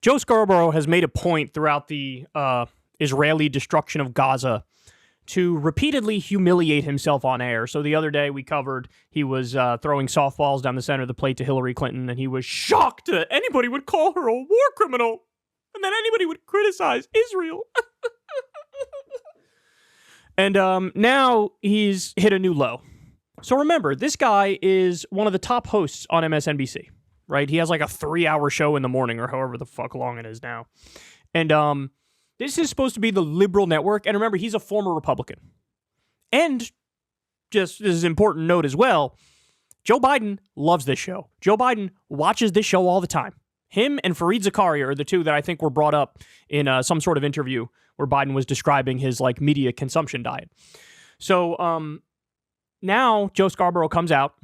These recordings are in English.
Joe Scarboro has made a point throughout the Israeli destruction of Gaza to repeatedly humiliate himself on air. So the other day we covered he was throwing softballs down the center of the plate to Hillary Clinton, and he was shocked that anybody would call her a war criminal and that anybody would criticize Israel. And now he's hit a new low. So remember, this guy is one of the top hosts on MSNBC, right? He has like a 3-hour show in the morning or however the fuck long it is now. And this is supposed to be the liberal network. And remember, he's a former Republican. And just this is an important note as well, Joe Biden loves this show. Joe Biden watches this show all the time. Him and Fareed Zakaria are the two that I think were brought up in some sort of interview where Biden was describing his like media consumption diet. So now Joe Scarborough comes out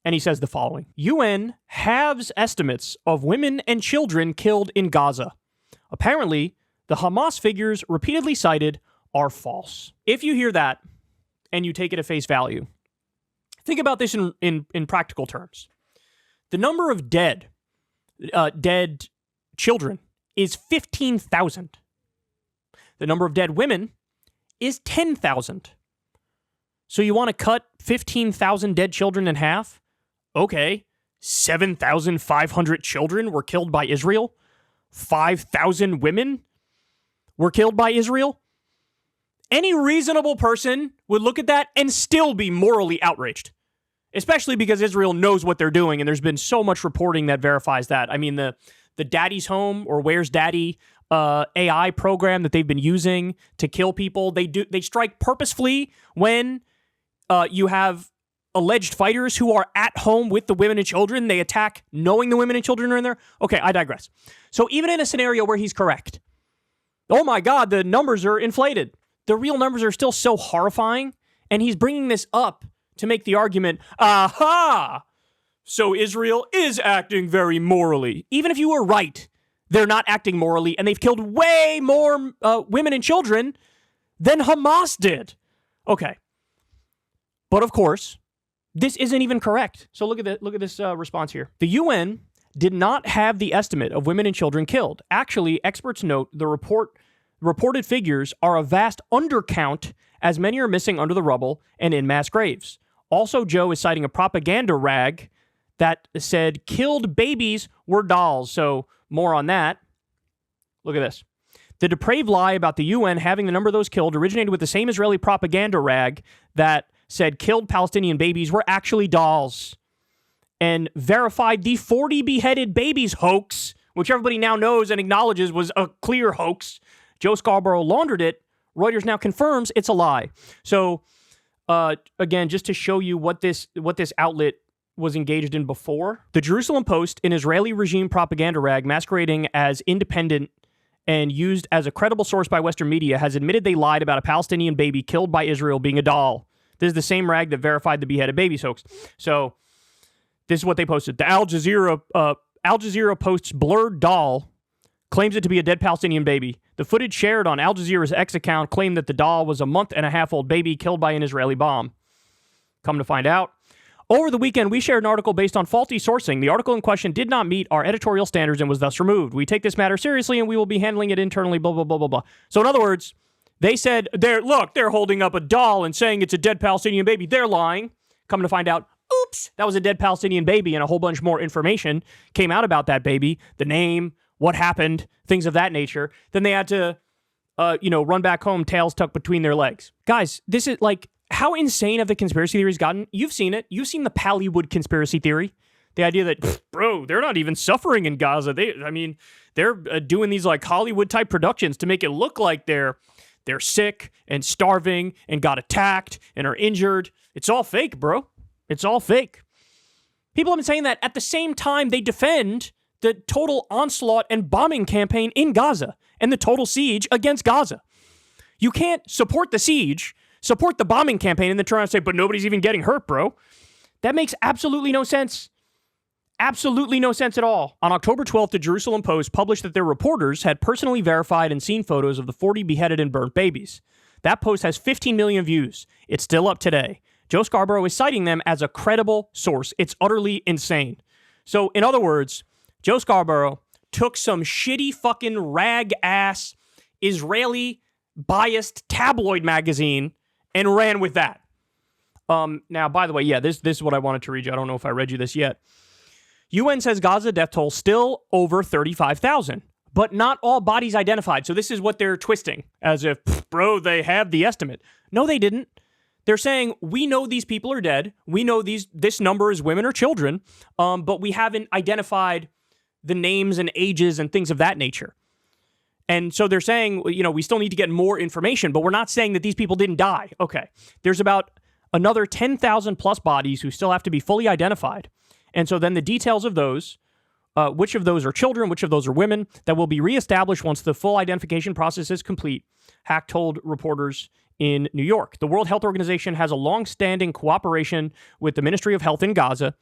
and he says the following. UN halves estimates of women and children killed in Gaza. Apparently, the Hamas figures repeatedly cited are false. If you hear that and you take it at face value, think about this in practical terms. The number of dead children is 15,000. The number of dead women is 10,000. So you want to cut 15,000 dead children in half? Okay, 7,500 children were killed by Israel. 5,000 women were killed by Israel. Any reasonable person would look at that and still be morally outraged, especially because Israel knows what they're doing, and there's been so much reporting that verifies that. I mean, the Daddy's Home or Where's Daddy AI program that they've been using to kill people, they strike purposefully when you have alleged fighters who are at home with the women and children. They attack knowing the women and children are in there. Okay, I digress. So even in a scenario where he's correct, oh my God, the numbers are inflated. The real numbers are still so horrifying, and he's bringing this up to make the argument, aha, so Israel is acting very morally. Even if you were right, they're not acting morally, and they've killed way more women and children than Hamas did. Okay. But of course, this isn't even correct. So look at this response here. The UN did not have the estimate of women and children killed. Actually, experts note the reported figures are a vast undercount, as many are missing under the rubble and in mass graves. Also, Joe is citing a propaganda rag that said killed babies were dolls. So more on that. Look at this. The depraved lie about the UN having the number of those killed originated with the same Israeli propaganda rag that said killed Palestinian babies were actually dolls, and verified the 40 beheaded babies hoax, which everybody now knows and acknowledges was a clear hoax. Joe Scarborough laundered it. Reuters now confirms it's a lie. So, again, just to show you what this outlet was engaged in before, the Jerusalem Post, an Israeli regime propaganda rag masquerading as independent and used as a credible source by Western media, has admitted they lied about a Palestinian baby killed by Israel being a doll. This is the same rag that verified the beheaded babies hoax. So this is what they posted. The Al Jazeera Post's blurred doll claims it to be a dead Palestinian baby. The footage shared on Al Jazeera's X account claimed that the doll was a month-and-a-half-old baby killed by an Israeli bomb. Come to find out, over the weekend, we shared an article based on faulty sourcing. The article in question did not meet our editorial standards and was thus removed. We take this matter seriously, and we will be handling it internally, blah, blah, blah, blah, blah. So in other words, they said, they're holding up a doll and saying it's a dead Palestinian baby. They're lying. Come to find out, oops, that was a dead Palestinian baby, and a whole bunch more information came out about that baby, the name, what happened, things of that nature. Then they had to, run back home, tails tucked between their legs. Guys, this is like, how insane have the conspiracy theories gotten? You've seen it. You've seen the Pallywood conspiracy theory. The idea that, bro, they're not even suffering in Gaza. They're doing these like Hollywood type productions to make it look like they're sick and starving and got attacked and are injured. It's all fake, bro. It's all fake. People have been saying that at the same time they defend the total onslaught and bombing campaign in Gaza and the total siege against Gaza. You can't support the siege, support the bombing campaign, and then turn around and say, but nobody's even getting hurt, bro. That makes absolutely no sense. Absolutely no sense at all. On October 12th, the Jerusalem Post published that their reporters had personally verified and seen photos of the 40 beheaded and burnt babies. That post has 15 million views. It's still up today. Joe Scarborough is citing them as a credible source. It's utterly insane. So, in other words, Joe Scarborough took some shitty fucking rag-ass Israeli-biased tabloid magazine and ran with that. Now, by the way, yeah, this is what I wanted to read you. I don't know if I read you this yet. UN says Gaza death toll still over 35,000, but not all bodies identified. So this is what they're twisting, as if, bro, they have the estimate. No, they didn't. They're saying, we know these people are dead. We know this number is women or children, but we haven't identified the names and ages and things of that nature. And so they're saying, we still need to get more information, but we're not saying that these people didn't die. Okay. There's about another 10,000 plus bodies who still have to be fully identified. And so then the details of those, which of those are children, which of those are women, that will be reestablished once the full identification process is complete, Hack told reporters in New York. The World Health Organization has a long-standing cooperation with the Ministry of Health in Gaza,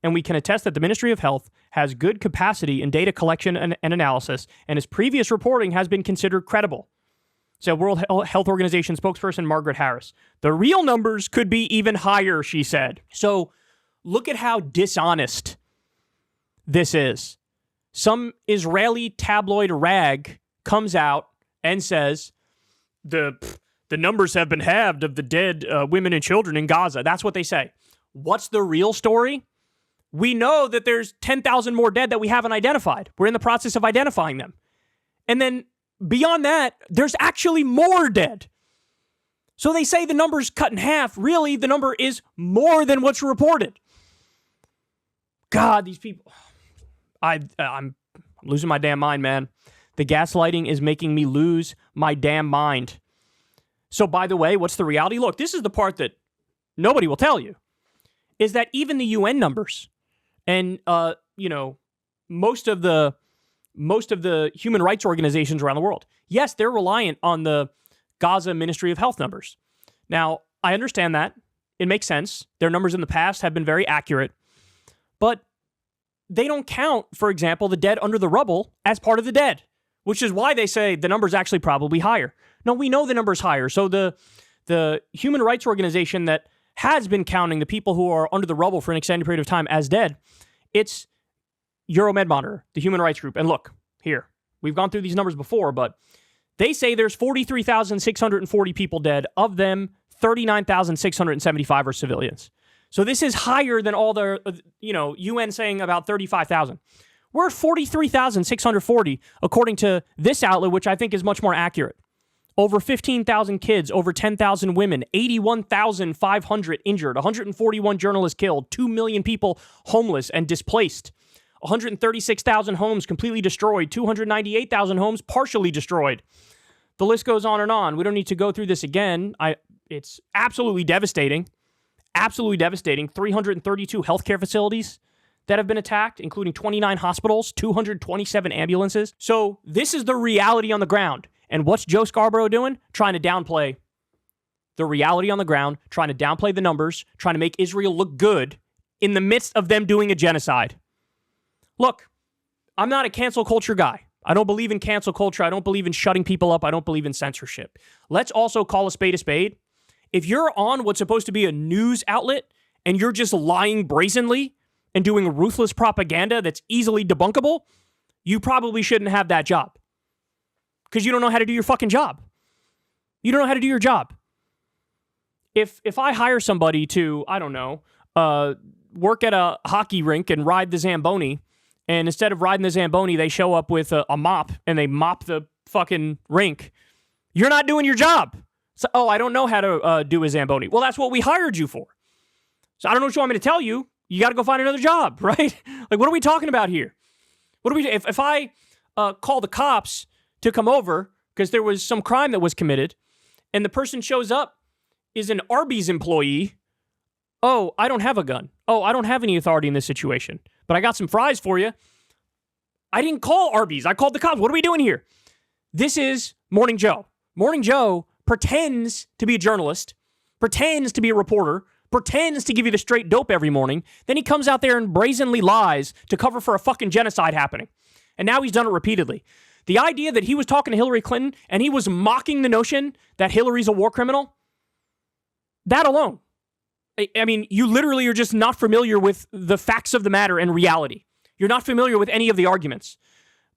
and we can attest that the Ministry of Health has good capacity in data collection and analysis, and its previous reporting has been considered credible. So World Health Organization spokesperson Margaret Harris. The real numbers could be even higher, she said. So look at how dishonest this is. Some Israeli tabloid rag comes out and says the numbers have been halved of the dead women and children in Gaza. That's what they say. What's the real story? We know that there's 10,000 more dead that we haven't identified. We're in the process of identifying them. And then beyond that, there's actually more dead. So they say the number's cut in half. Really, the number is more than what's reported. God, these people. I'm losing my damn mind, man. The gaslighting is making me lose my damn mind. So, by the way, what's the reality? Look, this is the part that nobody will tell you, is that even the UN numbers and, most of the human rights organizations around the world, yes, they're reliant on the Gaza Ministry of Health numbers. Now, I understand that. It makes sense. Their numbers in the past have been very accurate. But they don't count, for example, the dead under the rubble as part of the dead, which is why they say the number's actually probably higher. No, we know the number's higher. So the human rights organization that has been counting the people who are under the rubble for an extended period of time as dead, it's Euromed Monitor, the human rights group. And look, here, we've gone through these numbers before, but they say there's 43,640 people dead. Of them, 39,675 are civilians. So this is higher than all the, UN saying about 35,000. We're at 43,640, according to this outlet, which I think is much more accurate. Over 15,000 kids, over 10,000 women, 81,500 injured, 141 journalists killed, 2 million people homeless and displaced, 136,000 homes completely destroyed, 298,000 homes partially destroyed. The list goes on and on. We don't need to go through this again. It's absolutely devastating. Absolutely devastating. 332 healthcare facilities that have been attacked, including 29 hospitals, 227 ambulances. So this is the reality on the ground. And what's Joe Scarboro doing? Trying to downplay the reality on the ground, trying to downplay the numbers, trying to make Israel look good in the midst of them doing a genocide. Look, I'm not a cancel culture guy. I don't believe in cancel culture. I don't believe in shutting people up. I don't believe in censorship. Let's also call a spade a spade. If you're on what's supposed to be a news outlet and you're just lying brazenly and doing ruthless propaganda that's easily debunkable, you probably shouldn't have that job. Because you don't know how to do your fucking job. You don't know how to do your job. If I hire somebody to, I don't know, work at a hockey rink and ride the Zamboni, and instead of riding the Zamboni, they show up with a mop and they mop the fucking rink, you're not doing your job. So, I don't know how to do a Zamboni. Well, that's what we hired you for. So I don't know what you want me to tell you. You got to go find another job, right? Like, what are we talking about here? What do we do? If I call the cops to come over because there was some crime that was committed and the person shows up is an Arby's employee, oh, I don't have a gun. Oh, I don't have any authority in this situation, but I got some fries for you. I didn't call Arby's. I called the cops. What are we doing here? This is Morning Joe. Morning Joe pretends to be a journalist, pretends to be a reporter, pretends to give you the straight dope every morning. Then he comes out there and brazenly lies to cover for a fucking genocide happening. And now he's done it repeatedly. The idea that he was talking to Hillary Clinton and he was mocking the notion that Hillary's a war criminal, that alone. I mean, you literally are just not familiar with the facts of the matter and reality. You're not familiar with any of the arguments.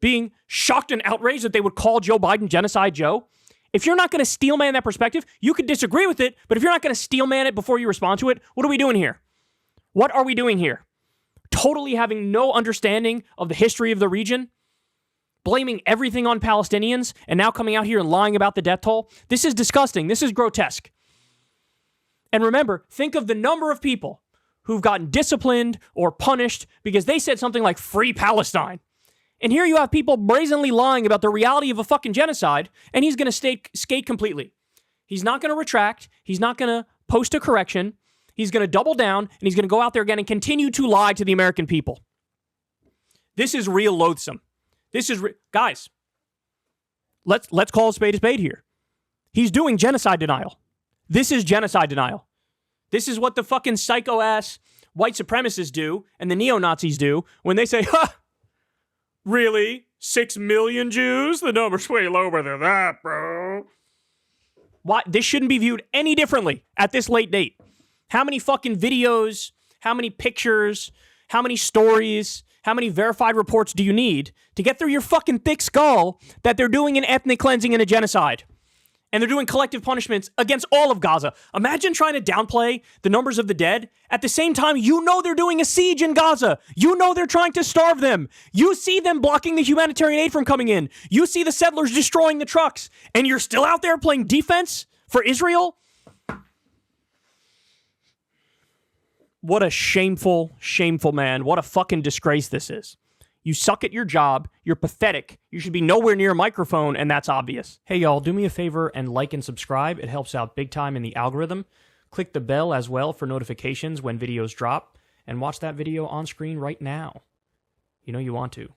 being shocked and outraged that they would call Joe Biden Genocide Joe. If you're not going to steelman that perspective, you could disagree with it, but if you're not going to steelman it before you respond to it, what are we doing here? What are we doing here? Totally having no understanding of the history of the region, blaming everything on Palestinians, and now coming out here and lying about the death toll. This is disgusting. This is grotesque. And remember, think of the number of people who've gotten disciplined or punished because they said something like free Palestine. And here you have people brazenly lying about the reality of a fucking genocide, and he's going to skate completely. He's not going to retract. He's not going to post a correction. He's going to double down, and he's going to go out there again and continue to lie to the American people. This is real loathsome. This is guys. Let's call a spade here. He's doing genocide denial. This is genocide denial. This is what the fucking psycho-ass white supremacists do and the neo-Nazis do when they say, ha, really? 6 million Jews? The number's way lower than that, bro. Why? This shouldn't be viewed any differently at this late date. How many fucking videos, how many pictures, how many stories, how many verified reports do you need to get through your fucking thick skull that they're doing an ethnic cleansing and a genocide? And they're doing collective punishments against all of Gaza. Imagine trying to downplay the numbers of the dead. At the same time, you know they're doing a siege in Gaza. You know they're trying to starve them. You see them blocking the humanitarian aid from coming in. You see the settlers destroying the trucks. And you're still out there playing defense for Israel? What a shameful, shameful man. What a fucking disgrace this is. You suck at your job. You're pathetic. You should be nowhere near a microphone, and that's obvious. Hey, y'all, do me a favor and like and subscribe. It helps out big time in the algorithm. Click the bell as well for notifications when videos drop, and watch that video on screen right now. You know you want to.